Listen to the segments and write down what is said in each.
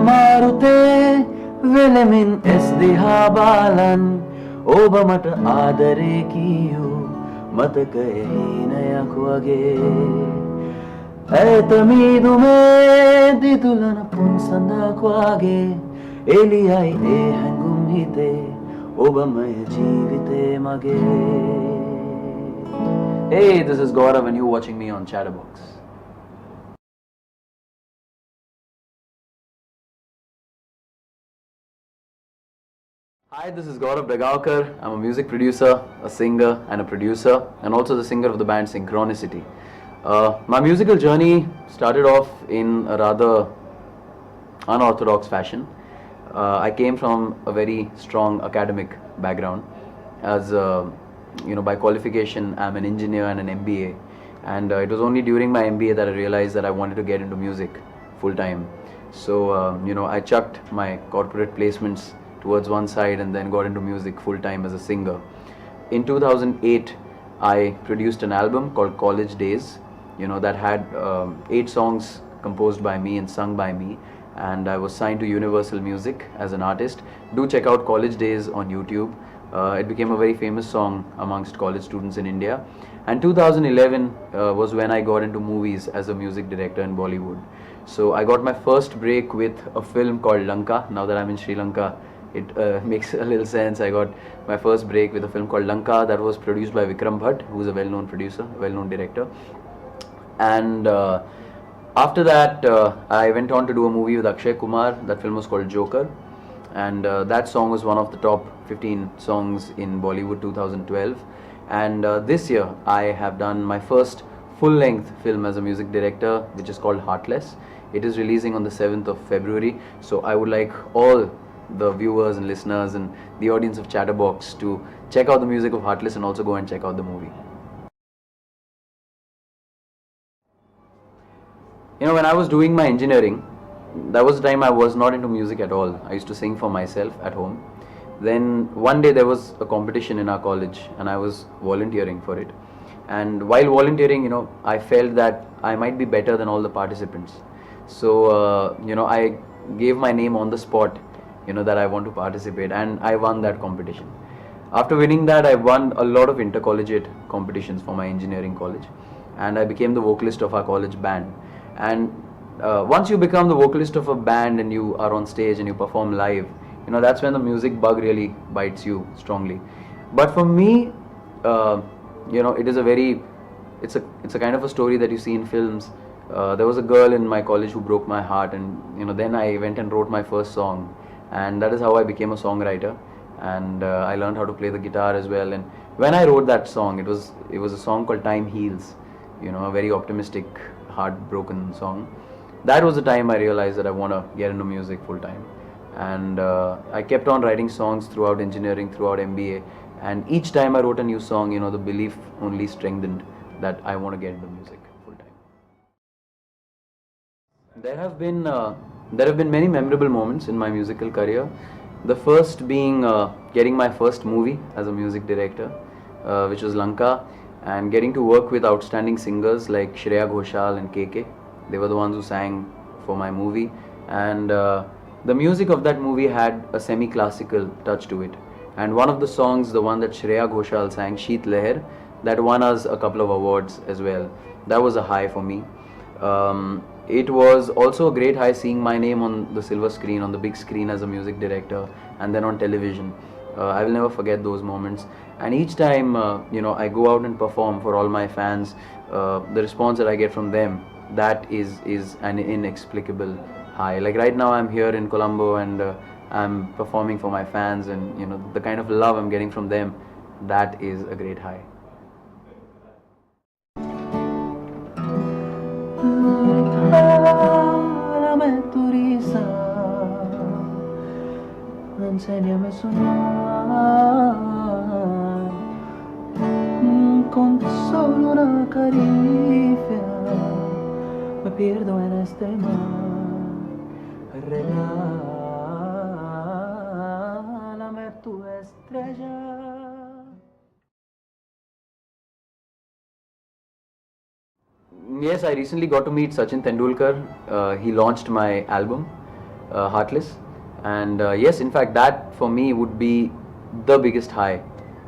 Maaruthe Velemin esdihabalan Oba mata adare kiyo Matakaye hinayak wage Etamidu me ditulana punsandak wage Eliyai e hangum hite Oba maya jeevite mage. Hey, this is Gaurav and you're watching me on ChatterBox. Hi, this is Gaurav Dagaonkar. I'm a music producer, a singer and a producer, and also the singer of the band Synchronicity. My musical journey started off in a rather unorthodox fashion. I came from a very strong academic background. As by qualification, I'm an engineer and an MBA. And it was only during my MBA that I realized that I wanted to get into music full time. So, I chucked my corporate placements towards one side and then got into music full time as a singer. In 2008, I produced an album called College Days, that had 8 songs composed by me and sung by me. And I was signed to Universal Music as an artist. Do check out College Days on YouTube. It became a very famous song amongst college students in India. And 2011 was when I got into movies as a music director in Bollywood. So I got my first break with a film called Lanka. Now that I'm in Sri Lanka, it makes a little sense. I got my first break with a film called Lanka that was produced by Vikram Bhatt, who is a well-known producer, well-known director. And after that, I went on to do a movie with Akshay Kumar. That film was called Joker. And that song was one of the top 15 songs in Bollywood 2012. And this year, I have done my first full-length film as a music director, which is called Heartless. It is releasing on the 7th of February. So I would like all the viewers and listeners and the audience of ChatterBox to check out the music of Heartless and also go and check out the movie. When I was doing my engineering, that was the time I was not into music at all. I used to sing for myself at home. Then one day there was a competition in our college and I was volunteering for it. And while volunteering, I felt that I might be better than all the participants. So, I gave my name on the spot, that I want to participate, and I won that competition. After winning that, I won a lot of intercollegiate competitions for my engineering college. And I became the vocalist of our college band. And once you become the vocalist of a band and you are on stage and you perform live, that's when the music bug really bites you strongly. But for me, it is it's a kind of a story that you see in films. There was a girl in my college who broke my heart, and then I went and wrote my first song, and that is how I became a songwriter. And I learned how to play the guitar as well. And when I wrote that song, it was a song called Time Heals, a very optimistic, heartbroken song. That was the time I realized that I want to get into music full time. And I kept on writing songs throughout engineering, throughout MBA. And each time I wrote a new song, the belief only strengthened that I want to get into music full time. There have been many memorable moments in my musical career. The first being getting my first movie as a music director, which was Lanka, and getting to work with outstanding singers like Shreya Ghoshal and KK. They were the ones who sang for my movie, and the music of that movie had a semi-classical touch to it. And one of the songs, the one that Shreya Ghoshal sang, Sheet Leher, that won us a couple of awards as well. That was a high for me. It was also a great high seeing my name on the silver screen, on the big screen as a music director, and then on television. I will never forget those moments. And each time, I go out and perform for all my fans, the response that I get from them, that is an inexplicable high. Like right now, I'm here in Colombo and I'm performing for my fans, and the kind of love I'm getting from them, that is a great high. Enséñame a soñar con solo una caricia, me pierdo en este mar. Regálame tu estrella. Yes, I recently got to meet Sachin Tendulkar. He launched my album. Heartless. And yes, in fact, that for me would be the biggest high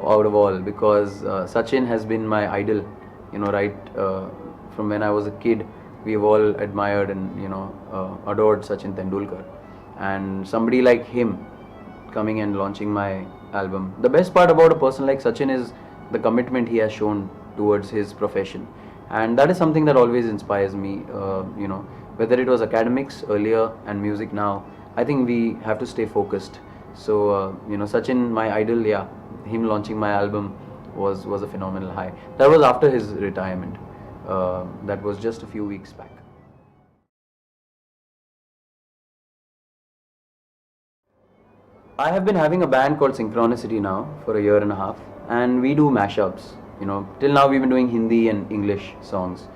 out of all, because Sachin has been my idol, right from when I was a kid. We've all admired and adored Sachin Tendulkar, and somebody like him coming and launching my album. The best part about a person like Sachin is the commitment he has shown towards his profession, and that is something that always inspires me. Whether it was academics earlier and music now, I think we have to stay focused. So Sachin, my idol, yeah, him launching my album was a phenomenal high. That was after his retirement. That was just a few weeks back. I have been having a band called Synchronicity now for a year and a half, and we do mashups. Till now we've been doing Hindi and English songs.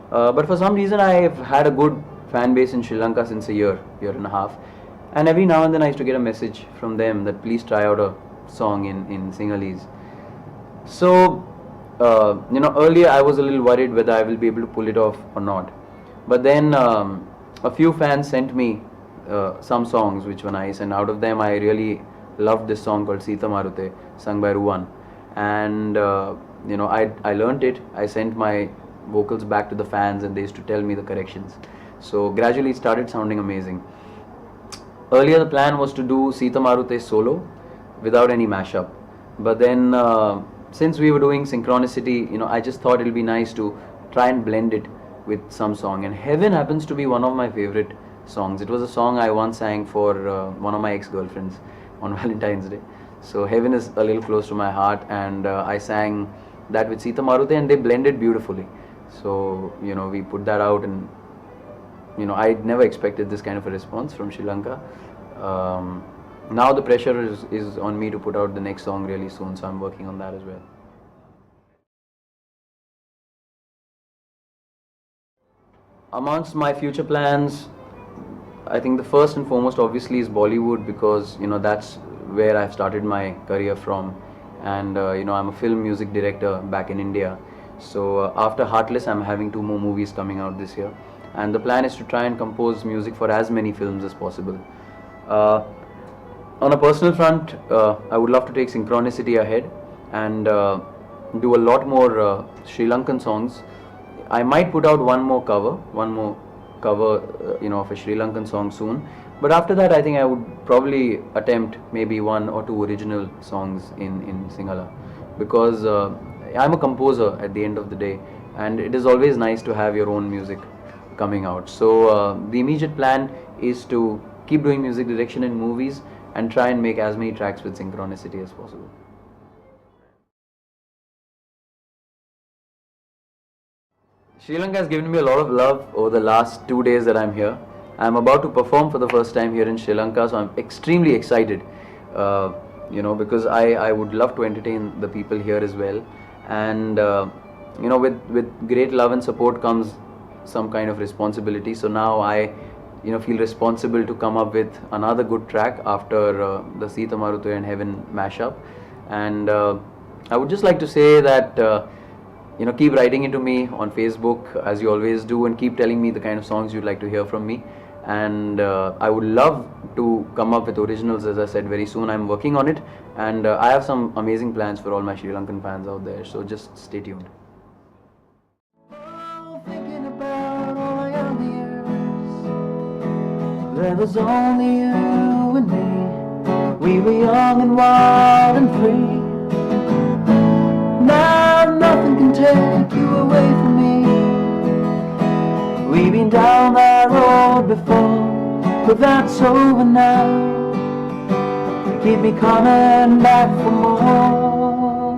But for some reason, I've had a good fan base in Sri Lanka since a year and a half, and every now and then I used to get a message from them that please try out a song in Sinhalese. So, earlier I was a little worried whether I will be able to pull it off or not. But then a few fans sent me some songs which were nice, and out of them I really loved this song called Seetha Maaruthe, sung by Ruwan. And I learnt it. I sent my vocals back to the fans, and they used to tell me the corrections. So gradually it started sounding amazing. Earlier the plan was to do Seetha Maaruthe solo without any mashup, but then since we were doing Synchronicity, I just thought it'll be nice to try and blend it with some song. And Heaven happens to be one of my favorite songs. It was a song I once sang for one of my ex-girlfriends on Valentine's Day. So Heaven is a little close to my heart, and I sang that with Seetha Maaruthe, and they blended beautifully. So we put that out, and I never expected this kind of a response from Sri Lanka. Now the pressure is on me to put out the next song really soon, so I'm working on that as well. Amongst my future plans, I think the first and foremost obviously is Bollywood, because that's where I've started my career from, and I'm a film music director back in India. So after Heartless, I'm having 2 more movies coming out this year, and the plan is to try and compose music for as many films as possible. On a personal front, I would love to take Synchronicity ahead and do a lot more Sri Lankan songs. I might put out one more cover of a Sri Lankan song soon. But after that, I think I would probably attempt maybe 1 or 2 original songs in Sinhala, because I'm a composer at the end of the day, and it is always nice to have your own music coming out. So the immediate plan is to keep doing music direction in movies and try and make as many tracks with Synchronicity as possible. Sri Lanka has given me a lot of love over the last 2 days that I'm here. I'm about to perform for the first time here in Sri Lanka, so I'm extremely excited, because I would love to entertain the people here as well. And with great love and support comes some kind of responsibility. So now I feel responsible to come up with another good track after the Seetha Maaruthe and Heaven mashup. And I would just like to say that keep writing into me on Facebook as you always do, and keep telling me the kind of songs you'd like to hear from me. And I would love to come up with originals, as I said, very soon. I'm working on it, and I have some amazing plans for all my Sri Lankan fans out there, so just stay tuned. Thinking about all my young years, there was only you and me. We were young and wild and free. Now nothing can take you away from me. We've been down that road before, but that's over now. You keep me coming back for more.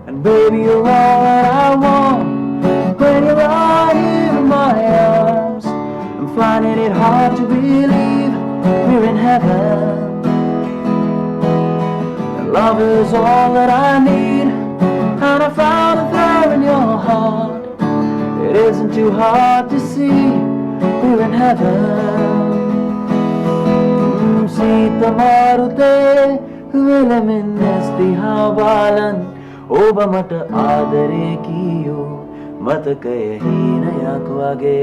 And baby, you're all that I want. When you're right here in my arms, I'm finding it hard to believe we're in heaven. And love is all that I need, and I found it there in your heart. It isn't too hard to see we're in heaven. Seetha Maaruthe vilaminesti havalan oba mata aadare kiyo mata kahi nayak wage.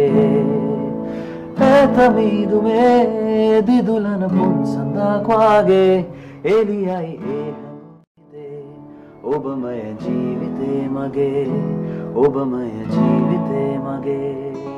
තමීදුමේ දිදුලන පුන් සඳක් වාගේ එලියයි ඒ හැඟුම්ිතේ ඔබමය ජීවිතේ මගේ ඔබමය ජීවිතේ මගේ